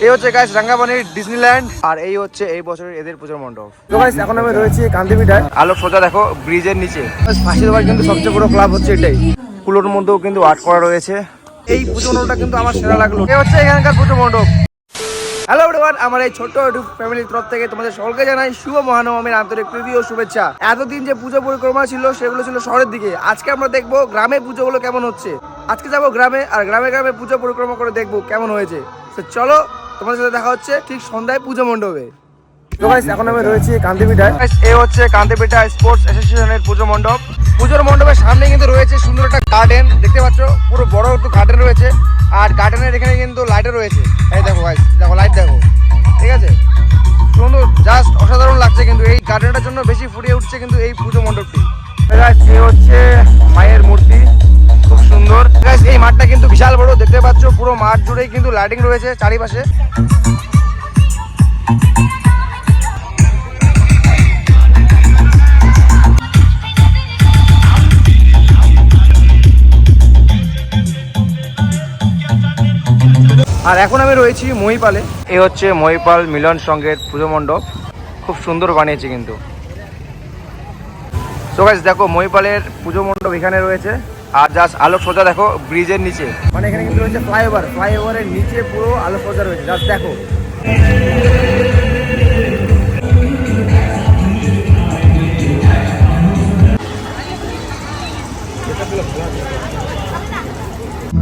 এই হচ্ছে guys রাঙ্গাপানির Disneyland, আর এই হচ্ছে এই বছরের এদের পুজোর মণ্ডপ। তো গাইস এখন আমি রয়েছি কান্তিপিঠায়। আলোক সোজা দেখো ব্রিজের নিচে। ফাঁসি দেওয়ার কিন্তু সবচেয়ে বড় ক্লাব হচ্ছে এটাই। কুলোর মধ্যেও কিন্তু আর্ট করা রয়েছে। এই পুজো মণ্ডপটা কিন্তু আমার সেরা লাগলো। এই হচ্ছে এখানকার পুজো মণ্ডপ। হ্যালো এভরিওয়ান, আমার এই ছোট্ট ইউটিউব ফ্যামিলির তরফ থেকে তোমাদের সকলকে জানাই শুভ মহানবমীর আন্তরিক প্রীতি ও শুভেচ্ছা। এতদিন যে পুজো পরিক্রমা ছিল সেগুলো ছিল শহরের দিকে, আজকে আমরা দেখবো গ্রামে পুজোগুলো কেমন হচ্ছে। আজকে যাবো গ্রামে, আর গ্রামে গ্রামে পুজো পরিক্রমা করে দেখবো কেমন হয়েছে। তো চলো, তোমাদের সাথে দেখা হচ্ছে ঠিক সন্ধ্যায় পুজো মণ্ডপে। তো গাইস এখন আমি রয়েছি কান্তিপিঠায়। এই হচ্ছে কান্তিপিঠা স্পোর্টস অ্যাসোসিয়েশনের পুজো মণ্ডপ। পুজোর মণ্ডপের সামনে কিন্তু রয়েছে সুন্দর একটা গার্ডেন, দেখতে পাচ্ছ পুরো বড় একটু গার্ডেন রয়েছে। আর গার্ডেনের এখানে কিন্তু লাইটও রয়েছে। এই দেখো গাইস, দেখো লাইট দেখো, ঠিক আছে, সুন্দর, জাস্ট অসাধারণ লাগছে। কিন্তু এই গার্ডেনটার জন্য বেশি ফুটিয়ে উঠছে কিন্তু এই পুজো মণ্ডপটি। এই হচ্ছে মায়ের মূর্তি, খুব সুন্দর। এই মাঠটা কিন্তু বিশাল বড়, দেখতে পাচ্ছ পুরো মাঠ জুড়েই কিন্তু লাইটিং রয়েছে চারিপাশে। আর এখন আমি রয়েছি মহিপালে। এই হচ্ছে মহিপাল মিলন সংঘের পুজো মণ্ডপ, খুব সুন্দর বানিয়েছে কিন্তু। তো গাইস দেখো মহিপালের পুজো মণ্ডপ এখানে রয়েছে। আর জাস্ট আলোক সজ্জা দেখো ব্রিজের নিচে, মানে এখানে কিন্তু রয়েছে ফ্লাইওভার, ফ্লাইওভারের নিচে পুরো আলোক সজ্জা রয়েছে, জাস্ট দেখো।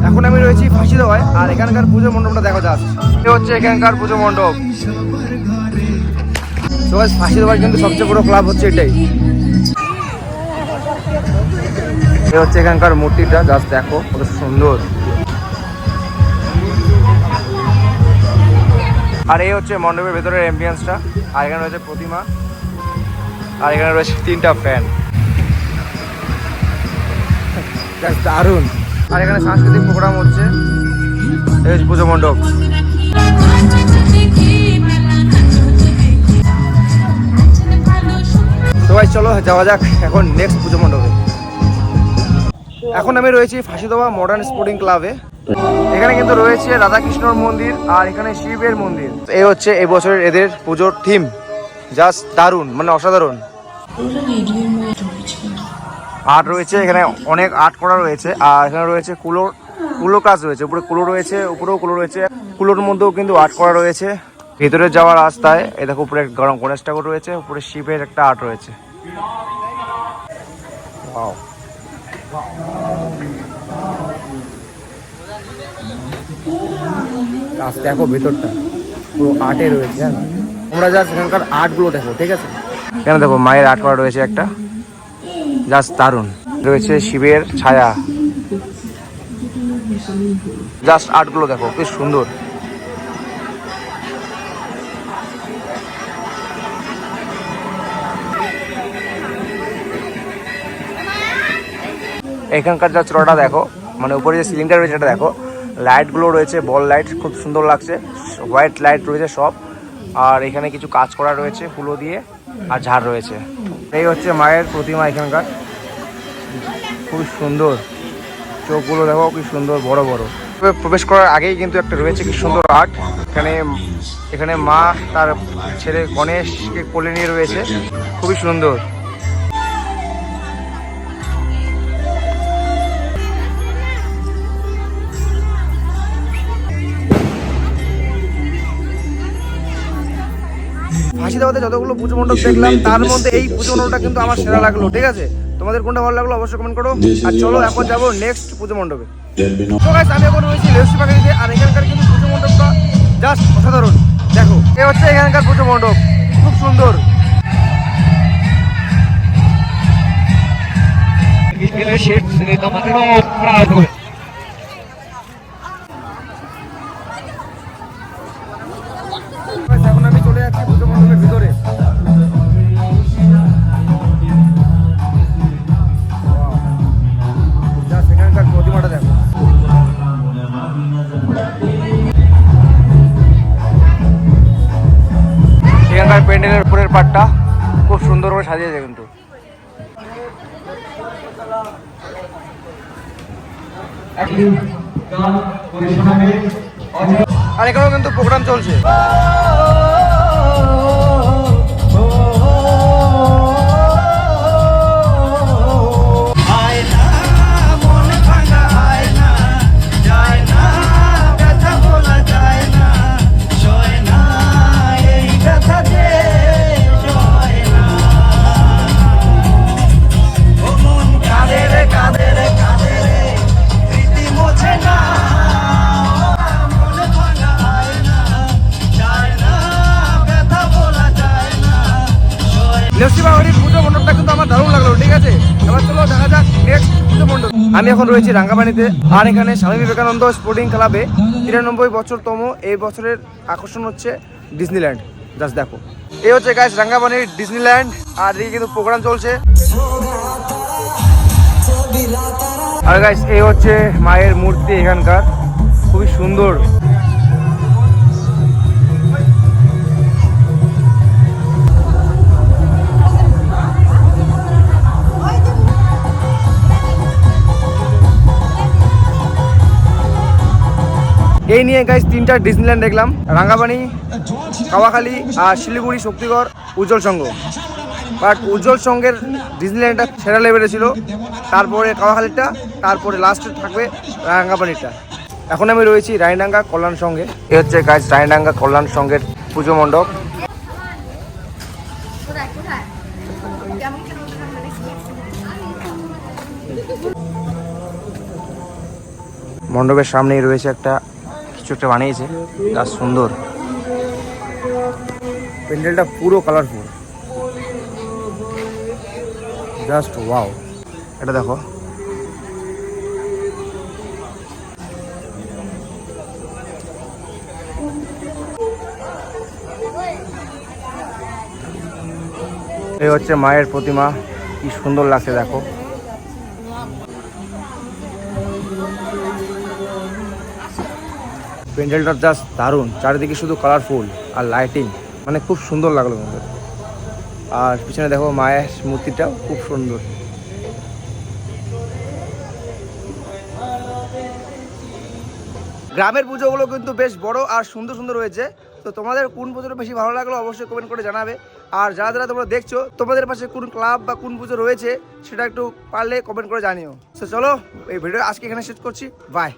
এখন আমি রয়েছি ফাঁসি দেওয়ায়, আর এখানকার পুজো মণ্ডপটা দেখো জাস্ট। এই হচ্ছে এখানকার পুজো মণ্ডপ। তো গাইস ফাঁসি দেওয়ার কিন্তু সবচেয়ে বড় ক্লাব হচ্ছে এটাই। এই হচ্ছে এখানকার মূর্তিটা, জাস্ট দেখো কত সুন্দর। আর এই হচ্ছে মণ্ডপের ভেতরের অ্যাম্বিয়েন্সটা। আর এখানে রয়েছে প্রতিমা, আর এখানে রয়েছে 3টা ফ্যান, জাস্ট দারুণ। আর এখানে সাংস্কৃতিক প্রোগ্রাম হচ্ছে। এই হচ্ছে পুজো মণ্ডপ। তো ভাই চলো যাওয়া যাক এখন নেক্সট পুজো মণ্ডপে। এখন আমি রয়েছি ফাঁসি দেওয়া মডার্ন স্পোর্টিং ক্লাবে। এখানে কিন্তু রয়েছে রাধাকৃষ্ণর মন্দির, আর এখানে শিবের মন্দির। এই হচ্ছে এই বছরের এদের পুজোর থিম, জাস্ট দারুণ, মানে অসাধারণ। আর্ট রয়েছে এখানে, অনেক আর্ট করা রয়েছে। আর এখানে রয়েছে কুলো কাজ রয়েছে, উপরে কুলো রয়েছে, উপরেও কুলো রয়েছে। কুলোর মধ্যেও কিন্তু আর্ট করা রয়েছে। ভেতরে যাওয়ার রাস্তায় এই দেখো উপরে গণেশ ঠাকুর রয়েছে, উপরে শিবের একটা আর্ট রয়েছে। দেখো ভেতরটা পুরো আর্টে রয়েছে। হ্যাঁ, তোমরা জাস্ট এখানকার আর্টগুলো দেখো, ঠিক আছে। এখানে দেখো মায়ের আর্ট করা রয়েছে একটা, জাস্ট দারুণ। রয়েছে শিবের ছায়া, জাস্ট আর্টগুলো দেখো কি সুন্দর। এখানকার যা চূড়াটা দেখো, মানে উপরে যে সিলিংটা রয়েছে সেটা দেখো। লাইটগুলো রয়েছে, বল লাইট, খুব সুন্দর লাগছে। হোয়াইট লাইট রয়েছে সব। আর এখানে কিছু কাজ করা রয়েছে ফুলো দিয়ে, আর ঝাড় রয়েছে। এই হচ্ছে মায়ের প্রতিমা এখানকার, খুব সুন্দর। চোখগুলো দেখো কি সুন্দর, বড় বড়। প্রবেশ করার আগেই কিন্তু একটা রয়েছে কি সুন্দর আর্ট। এখানে মা তার ছেলে গণেশকে কোলে নিয়ে রয়েছে, খুবই সুন্দর। ফাঁসি দেওয়াতে যতগুলো পুজো মণ্ডপ দেখলাম তার মধ্যে এই পুজো মণ্ডপটা কিন্তু আমার সেরা লাগলো, ঠিক আছে। তোমাদের কোনটা ভালো লাগলো অবশ্যই কমেন্ট করো। আর চলো এখন যাবো নেক্সট পুজো মণ্ডপে। তো গাইস আমি এখন রয়েছি লেউসি বাগানিতে, আর এখানকার কিন্তু পুজো মণ্ডপটা জাস্ট অসাধারণ। দেখো এই হচ্ছে এখানকার পুজো মণ্ডপ, খুব সুন্দর। এখন আমি চলে যাচ্ছি পুজো মণ্ডপের ভিতরে। এখানকার প্রতিমাটা দেখো, এখানকার প্যান্ডেলের উপরের পাটটা খুব সুন্দর করে সাজিয়েছে কিন্তু। আর এখানেও কিন্তু প্রোগ্রাম চলছে। পুজো মণ্ডপটা কিন্তু আমার দারুণ লাগলো। ঠিক আছে, এবার চলো দেখা যাক নেক্সট পুজো মণ্ডপ। আমি এখন রয়েছি রাঙ্গাপানিতে, আর এখানে স্বামী বিবেকানন্দ স্পোর্টিং ক্লাবে 93 বছরতম এই বছরের আকর্ষণ হচ্ছে ডিজনিল্যান্ড। জাস্ট দেখো, এই হচ্ছে গাইস রাঙ্গাপানির ডিজনিল্যান্ড, আর এই কিন্তু প্রোগ্রাম চলছে। আর গাইস এই হচ্ছে মায়ের মূর্তি এখানকার, খুবই সুন্দর। এই নিয়ে গাইস 3টা ডিজনিল্যান্ড দেখলাম, রাঙ্গাপানি, কাওয়াখালী আর শিলিগুড়ি শক্তিগড় উজ্জ্বল সংঘ। বাট উজ্জ্বল সংঘের ডিজনিল্যান্ডটা সেরা লেভেলে ছিল, তারপরে কাওয়াখালীটা, তারপরে লাস্টে থাকবে রাঙ্গাপানিটা। এখন আমি রয়েছি রায়ডাঙ্গা কল্যাণ সংঘে। এই হচ্ছে গাইস রায়ডাঙ্গা কল্যাণ সংঘের পুজো মণ্ডপ। মণ্ডপের সামনেই রয়েছে একটা কিছু একটা বানিয়েছে, তার সুন্দর প্যান্ডেলটা পুরো কালারফুল, জাস্ট ওয়াও। এটা দেখো, এই হচ্ছে মায়ের প্রতিমা, কি সুন্দর লাগছে দেখো। প্যান্ডেলটা জাস্ট দারুণ, চারিদিকে শুধু কালারফুল আর লাইটিং, মানে খুব সুন্দর লাগলো আমাদের। আর পিছনে দেখো মায়ের মূর্তিটাও খুব সুন্দর। গ্রামের পুজোগুলো কিন্তু বেশ বড় আর সুন্দর সুন্দর হয়েছে। তো তোমাদের কোন পুজোটা বেশি ভালো লাগলো অবশ্যই কমেন্ট করে জানাবে। আর যারা যারা তোমরা দেখছো, তোমাদের পাশে কোন ক্লাব বা কোন পুজো রয়েছে সেটা একটু পারলে কমেন্ট করে জানিও। তো চলো এই ভিডিও আজকে এখানে শেষ করছি, বাই।